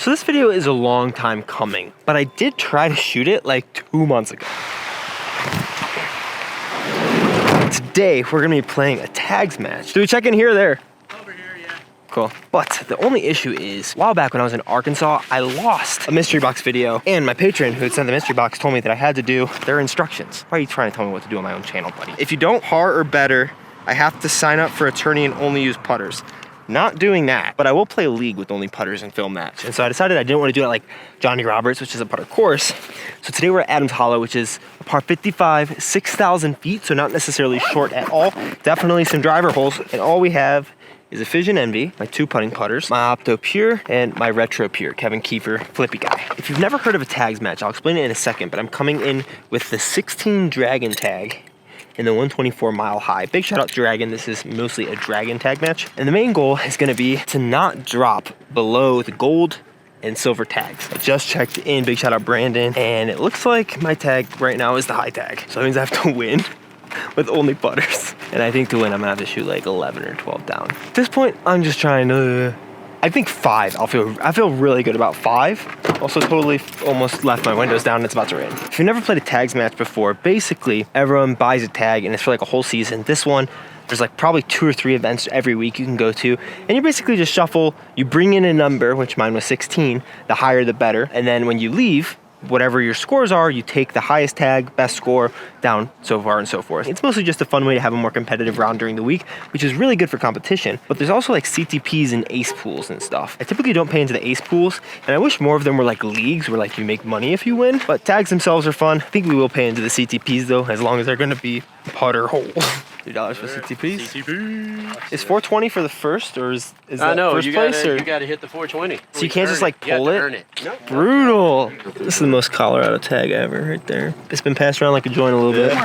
So this video is a long time coming, but I did try to shoot it like 2 months ago. Today, we're gonna be playing a tags match. Do we check in here or there? Over here, yeah. Cool. But the only issue is, a while back when I was in Arkansas, I lost a mystery box video, and my patron who had sent the mystery box told me that I had to do their instructions. Why are you trying to tell me what to do on my own channel, buddy? If you don't par or better, I have to sign up for a tourney and only use putters. Not doing that, but I will play a league with only putters and film that. And so I decided I didn't want to do it like Johnny Roberts, which is a putter course. So today we're at Adams Hollow, which is a par 55, 6,000 feet, so not necessarily short at all. Definitely some driver holes, and all we have is a Fission Envy, my 2 putting putters, my Opto Pure, and my Retro Pure, Kevin Kiefer flippy guy. If you've never heard of a tags match, I'll explain it in a second, but I'm coming in with the 16 Dragon tag in the 124 Mile High. Big shout out to Dragon. This is mostly a Dragon tag match. And the main goal is gonna be to not drop below the gold and silver tags. I just checked in, big shout out Brandon, and it looks like my tag right now is the high tag. So that means I have to win with only putters. And I think to win, I'm gonna have to shoot like 11 or 12 down. At this point, I'm just trying to, I think 5. I feel really good about 5. Also totally almost left my windows down and it's about to rain. If you've never played a tags match before, basically everyone buys a tag and it's for like a whole season. This one, there's like probably 2 or 3 events every week you can go to. And you basically just shuffle, you bring in a number, which mine was 16, the higher the better. And then when you leave, whatever your scores are, you take the highest tag, best score, down, so far and so forth. It's mostly just a fun way to have a more competitive round during the week, which is really good for competition. But there's also like CTPs and ace pools and stuff. I typically don't pay into the ace pools, and I wish more of them were like leagues where like you make money if you win. But tags themselves are fun. I think we will pay into the CTPs though, as long as they're gonna be putter hole. $3 for CTPs. CTP. Is 420 for the first, or is that No, first you place? gotta, you gotta hit the 420. So you can't just like pull it? Earn it. No. Brutal. This is the most Colorado tag ever right there. It's been passed around like a joint a little bit.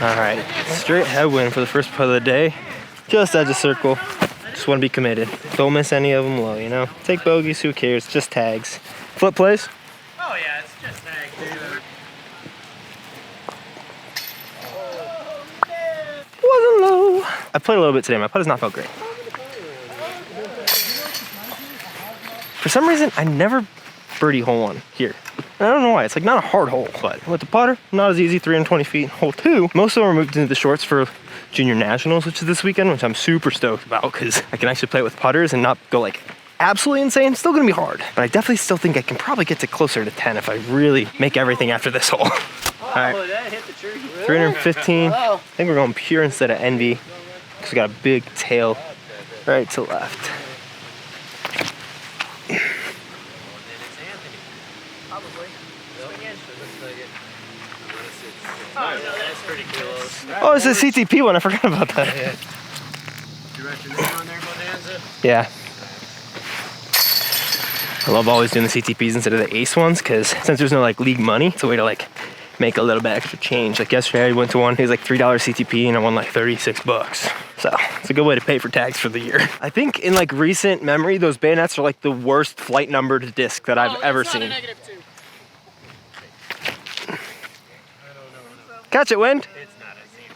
All right, straight headwind for the first putt of the day. Just edge of circle. Just want to be committed. Don't miss any of them low, you know? Take bogeys, who cares? Just tags. Flip plays? Oh yeah, it's just tag, dude. Wasn't low. I played a little bit today. My putt has not felt great. For some reason, I never birdie hole 1 here. And I don't know why. It's like not a hard hole, but with the putter, not as easy. 320 feet. Hole 2, most of them are moved into the shorts for Junior Nationals, which is this weekend, which I'm super stoked about because I can actually play with putters and not go like absolutely insane. It's still gonna be hard, but I definitely still think I can probably get to closer to 10 if I really make everything after this hole. All right, That hit the tree. 315. I think we're going pure instead of Envy because we got a big tail right to left. That's pretty close. Oh, it's a CTP one. I forgot about that. You write your name on there, Bonanza? Yeah. I love always doing the CTPs instead of the ace ones because since there's no like league money, it's a way to like make a little bit extra change. Like yesterday I went to one, it was like $3 CTP and I won like 36 bucks. So it's a good way to pay for tags for the year. I think in like recent memory, those bayonets are like the worst flight numbered disc that I've ever seen. Catch it, wind. It's not a zero.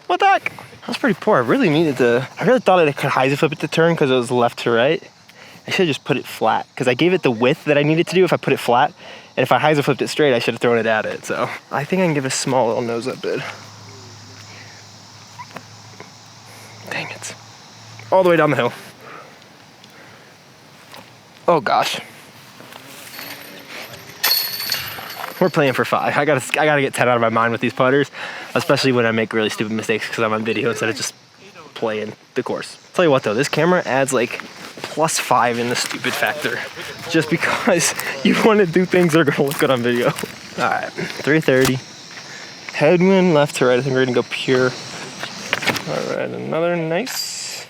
What the heck? That's pretty poor. I really thought I could hyzer flip it to turn because it was left to right. I should have just put it flat because I gave it the width that I needed to do if I put it flat. And if I hyzer flipped it straight, I should have thrown it at it. So I think I can give a small little nose up bid. Dang it. All the way down the hill. Oh gosh. We're playing for 5. I gotta get 10 out of my mind with these putters, especially when I make really stupid mistakes because I'm on video instead of just playing the course. Tell you what though, this camera adds like +5 in the stupid factor, just because you want to do things that are gonna look good on video. All right, 330. Headwind left to right. I think we're gonna go pure. All right, another nice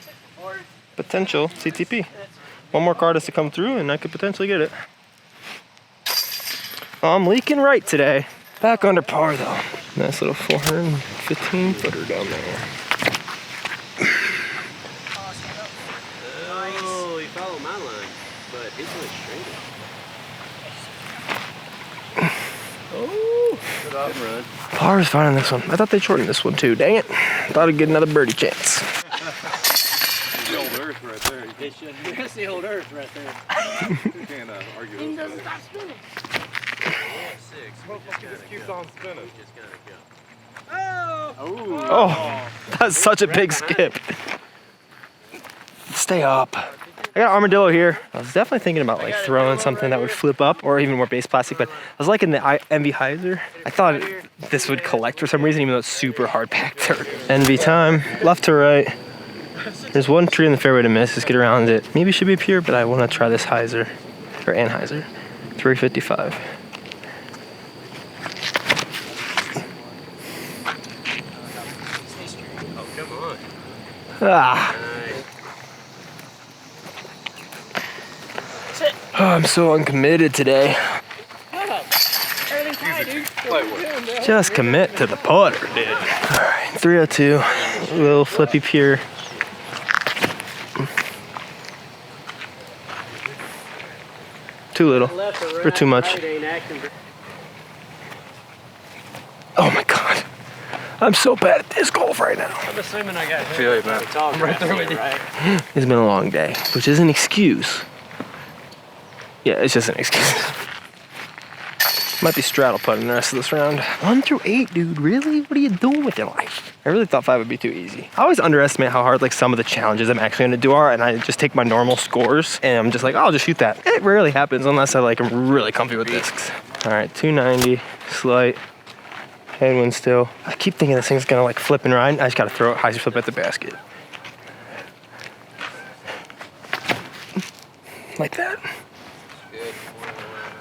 potential CTP. One more card has to come through and I could potentially get it. I'm leaking right today. Back under par though. Nice little 415 footer down there. Oh, you follow my line, but his went straight. Oh, Par is fine on this one. I thought they'd shorten this one too. Dang it. Thought I'd get another birdie chance. The old earth right there. That's the old earth right there. You can't argue with doesn't stop spinning. Just keeps on spinning. Oh, that's such a big skip. Stay up. I got armadillo here. I was definitely thinking about like throwing something that would flip up or even more base plastic, but I was liking the Envy hyzer. I thought this would collect for some reason, even though it's super hard packed dirt. Envy time, left to right. There's one tree in the fairway to miss. Just get around it. Maybe it should be up here, but I want to try this hyzer or Anheuser. 355. Oh, come on. Ah. Oh, I'm so uncommitted today. Just commit to the putter, dude. All right, 302. A little flippy pure. Too little or too much. Oh my God. I'm so bad at disc golf right now. I'm assuming I got hit. Feel you, man. I'm right there with you. Right? It's been a long day, which is an excuse. Yeah, it's just an excuse. Might be straddle putting the rest of this round. 1 through 8, dude, really? What are you doing with your life? I really thought 5 would be too easy. I always underestimate how hard like some of the challenges I'm actually gonna do are, and I just take my normal scores and I'm just like, oh, I'll just shoot that. It rarely happens unless I like am really comfy with discs. All right, 290, slight, headwind still. I keep thinking this thing's gonna like flip and ride. I just gotta throw it, hyzer flip at the basket. Like that.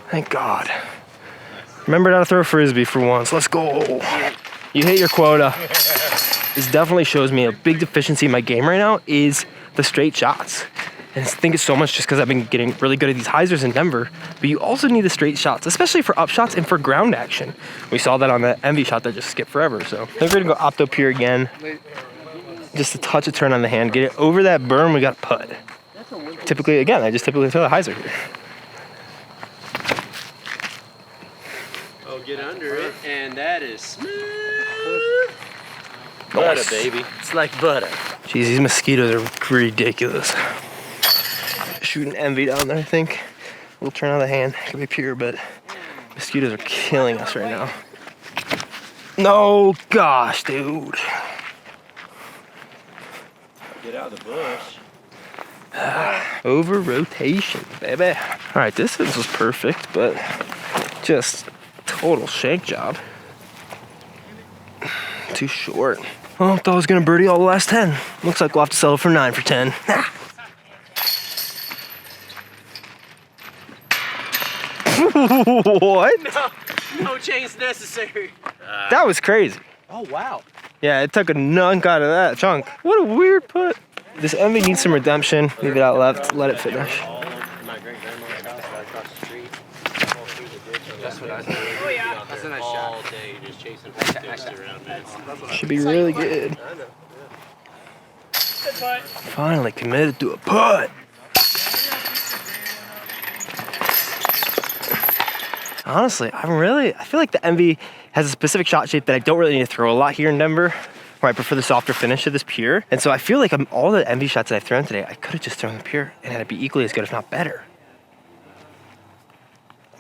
Thank God. Remembered how to throw a frisbee for once. Let's go. You hit your quota. This definitely shows me a big deficiency in my game right now is the straight shots. And I think it's so much just because I've been getting really good at these hyzers in Denver. But you also need the straight shots, especially for up shots and for ground action. We saw that on the Envy shot that just skipped forever. So I think we're gonna go opto pure again. Just a touch of turn on the hand. Get it over that berm, we got putt. Typically, again, I just typically throw the hyzer here. Oh, get under it, and that is smooth. Butter, baby. It's like butter. Jeez, these mosquitoes are ridiculous. Shooting Envy down there, I think. We'll turn on the hand. It could be pure, but mosquitoes are killing us right now. No, gosh, dude. Get out of the bush. Over rotation, baby. All right, distance was perfect, but just total shank job. Too short. Well, I thought I was gonna birdie all the last 10. Looks like we'll have to settle for 9 for 10. What? No chains necessary. That was crazy. Oh, wow. Yeah, it took a nunk out of that chunk. What a weird putt. This Envy needs some redemption. Leave it out left, let it finish. My great grandmother's house right across the street. Through the ditch. That's what I did. Oh, yeah. That's a nice shot. All day just chasing sticks around, man. Should be really good. Finally committed to a putt. Honestly, I feel like the Envy has a specific shot shape that I don't really need to throw a lot here in Denver, where I prefer the softer finish of this pure. And so I feel like all the Envy shots that I've thrown today, I could have just thrown the pure and had it be equally as good, if not better.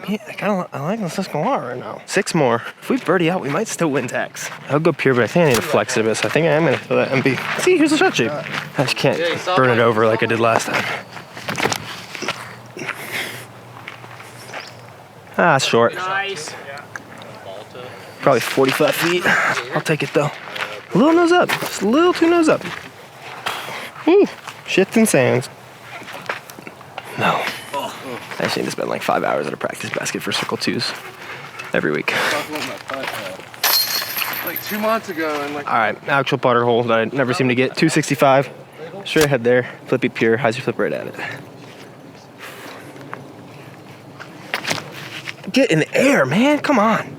Yeah, I like this going on right now. 6 more. If we birdie out, we might still win tax. I'll go pure, but I think I need to flex it a bit, so I think I am gonna throw that Envy. See, here's the shot shape. I just can't burn it over like I did last time. Ah, it's short. Nice. Probably 45 feet. I'll take it though. A little nose up. Just a little too nose up. Woo. Shifting sands. No. I actually need to spend like 5 hours at a practice basket for Circle 2s every week. Like 2 months ago, and like. All right, actual putter hole that I never seem to get. 265. Straight ahead there. Flippy pure. Hyzer flip right at it. Get in the air, man. Come on.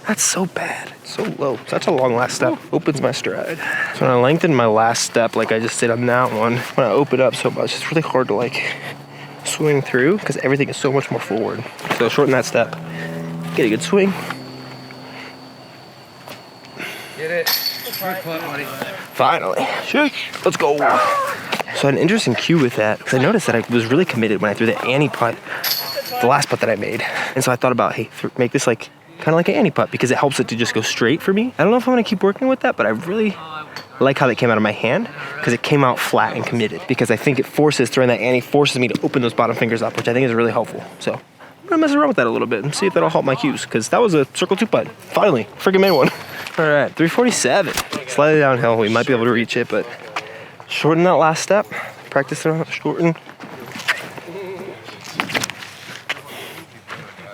That's so bad. So low. Such a long last step. Opens my stride. So when I lengthen my last step like I just did on that one, when I open up so much, it's really hard to like swing through because everything is so much more forward. So shorten that step. Get a good swing. Finally. Let's go. So I had an interesting cue with that because I noticed that I was really committed when I threw the Annie putt, the last putt that I made. And so I thought about, hey, make this like kind of like an Annie putt because it helps it to just go straight for me. I don't know if I'm gonna keep working with that, but I really like how that came out of my hand because it came out flat and committed because I think it forces, throwing that Annie forces me to open those bottom fingers up, which I think is really helpful. So I'm gonna mess around with that a little bit and see if that'll help my cues because that was a circle 2 putt. Finally, freaking made one. All right, 347. Slightly downhill, we might be able to reach it, but shorten that last step. Practice throwing shorten.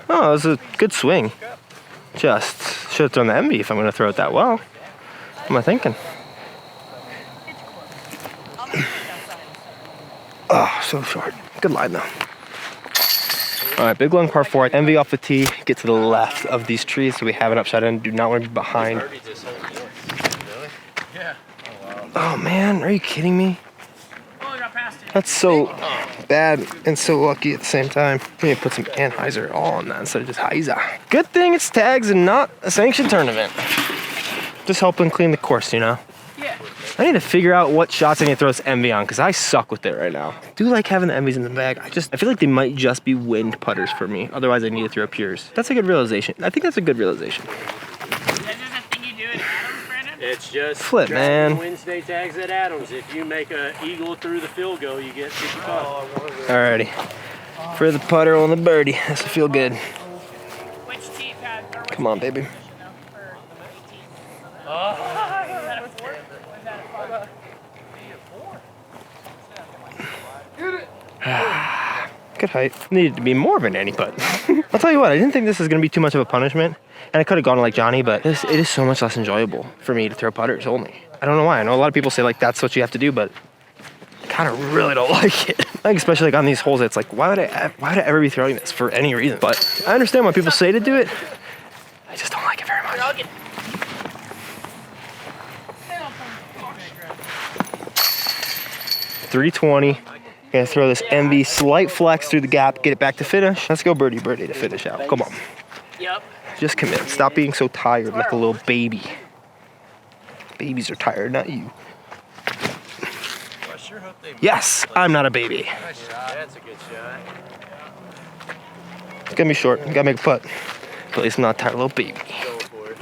Oh, that was a good swing. Just should have thrown the envy if I'm gonna throw it that well. What am I thinking? Oh, so short. Good line though. All right, big long par 4. Envy off the tee. Get to the left of these trees so we have it upside down. Do not want to be behind. Oh man, are you kidding me? That's so bad and so lucky at the same time. We need to put some Anheuser all on that instead of just Heiser. Good thing it's tags and not a sanctioned tournament. Just helping clean the course, you know? Yeah. I need to figure out what shots I need to throw this envy on because I suck with it right now. I do like having the envies in the bag. I feel like they might just be wind putters for me. Otherwise, I need to throw pures. That's a good realization. I think that's a good realization. Is this a thing you do at Adams, Brandon? It's just Flip, man. Wednesday tags at Adams. If you make an eagle through the field goal, you get 50 bucks. Alrighty. For the putter on the birdie. That's to feel good. Which team had? Or which Come on, team baby. position, though, for the 18? Is that a 4? Or is that a 5? Good height. Needed to be more of an Annie putt. I'll tell you what, I didn't think this was going to be too much of a punishment. And I could have gone like Johnny, but it is so much less enjoyable for me to throw putters only. I don't know why. I know a lot of people say like that's what you have to do, but I kind of really don't like it. Like especially like on these holes, it's like why would I ever be throwing this for any reason? But I understand why people say to do it. I just don't like it very much. 320. Gonna throw this envy, slight flex through the gap, get it back to finish. Let's go birdie to finish out. Come on. Yep. Just commit. Stop being so tired like a little baby. Babies are tired, not you. Yes, I'm not a baby. That's a good shot. It's gonna be short. Gotta make a putt. But at least I'm not a tired little baby. Go for it.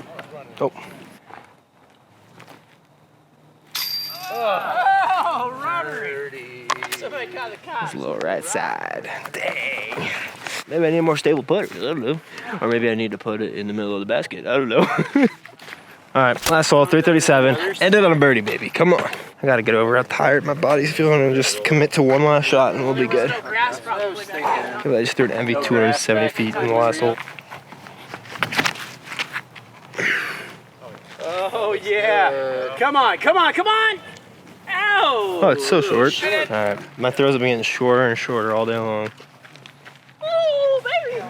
Oh. Oh, Robert. Somebody caught the cops. It's a little right side. Dang. Maybe I need a more stable putter. I don't know. Or maybe I need to put it in the middle of the basket. I don't know. All right, last hole, 337. Ended on a birdie, baby. Come on. I gotta get over how tired my body's feeling and just commit to one last shot and we'll be good. No grass probably back there. I just threw an envy 270 feet in the last hole. Oh, yeah. Come on. Ow! Oh, it's so short. All right, my throws have been getting shorter and shorter all day long. Oh, baby.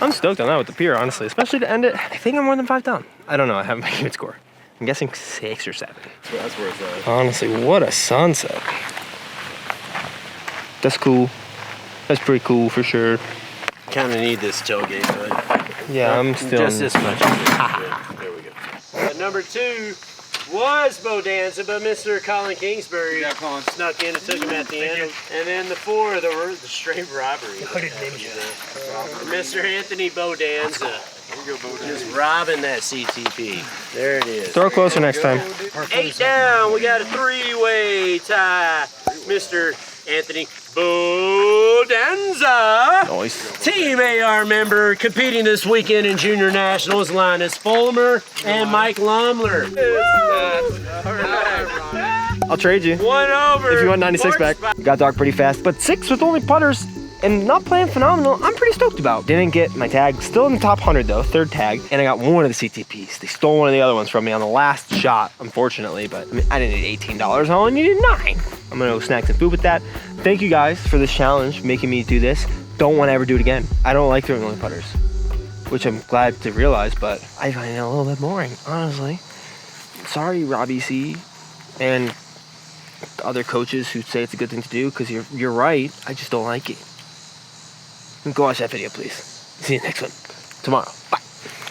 I'm stoked on that with the pier, honestly, especially to end it. I think I'm more than 5 down. I don't know, I haven't my unit score. I'm guessing 6 or 7. That's where it's at. Honestly, what a sunset. That's cool. That's pretty cool for sure. Kind of need this tailgate, but Yeah, I'm still just this much. There we go. Number 2 was Bonanza, but Mr. Colin Kingsbury Yeah, Colin. snuck in and took him at the end. And then the 4, the straight robbery. Mr. Anthony Bonanza. Just robbing that CTP. There it is. Throw closer next time. 8 down. We got a 3-way tie. Mr. Anthony Bonanza. Nice. Team AR member competing this weekend in Junior Nationals, Linus Fulmer and Mike Lumler. I'll trade you. 1 over. If you want 96 back. Got dark pretty fast, but 6 with only putters and not playing phenomenal, I'm pretty stoked about. Didn't get my tag, still in the top 100 though, 3rd tag, and I got one of the CTPs. They stole one of the other ones from me on the last shot, unfortunately, but I mean, I didn't need $18, I only needed 9. I'm gonna go snack some food with that. Thank you guys for this challenge, making me do this. Don't wanna ever do it again. I don't like throwing only putters, which I'm glad to realize, but I find it a little bit boring, honestly. Sorry, Robbie C. and other coaches who say it's a good thing to do, because you're right, I just don't like it. Go watch that video, please. See you next one tomorrow. Bye.